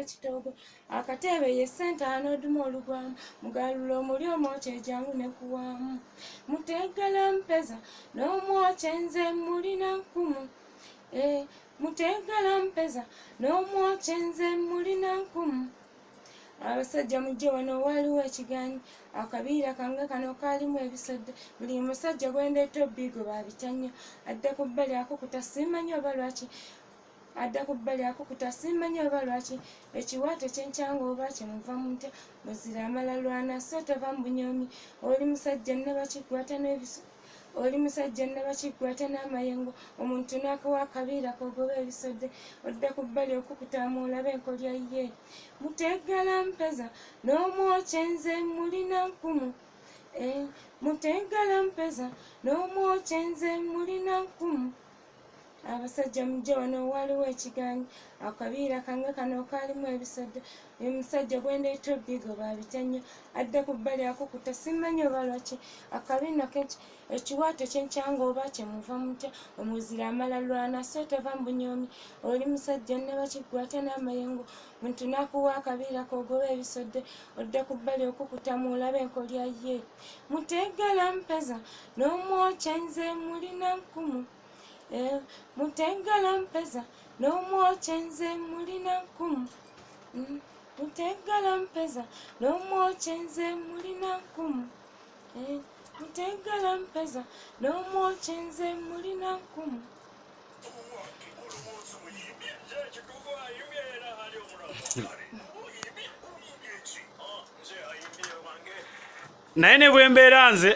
ekitoogo akatebe ye ssente anooduma olugwamu mugalula omuli omwokya ejangu ne kuwaamu muteegala mpeza n'omwokya nze mulina nkumu muteegala mpeza n'omwokya nze mulina nkumu abasajja mujje wano waliwo ekigaanyi akabiira kange kano kaalimu ebisodde buli musajja gwendeeta obbiigo baabitya nnyo adda ku bbali akukuta simanyi oba lwaki ekiwaate kyenkyanga oba kyemuva mu ntya muzira amala lwana so tava mu bunyoomi oli musajja ne bakikwata n'ebiso oli musajja ne bakikwata n'amayengo omuntu n'akuwa akabiira kogoba ebisodde odda ku bbali okukutamu olabe enkolya ye muteegala mpeza n'omwokya nze mulina nkumu muteegala mpeza n'omwokya nze mulina nkumu abasajja mujje wano waliwo ekigaanyi akabiira kange kano kaalimu ebisodde uyu musajja gwendeeta obbiigo baabitya nnyo adda ku bbali akukuta simanyi oba lwaki akabina ekiwaate kyenkyanga oba kyemuva mutya omuzira amala lwana so tava mu bunyoomi oli musajja ne bakikwata n'amayengo muntu n'akuwa akabiira kogoba ebisodde odda ku bbali okukutamu olabe enkolya ye muteegala mpeza n'omwokya nze mulina nkumu muteegala mpeza n'omwokya nze mulina nkumu muteegala mpeza n'omwokya nze mulina nkumu muteegala mpeza n'omwokya nze mulina nkumu naye ne bwe mbeera nze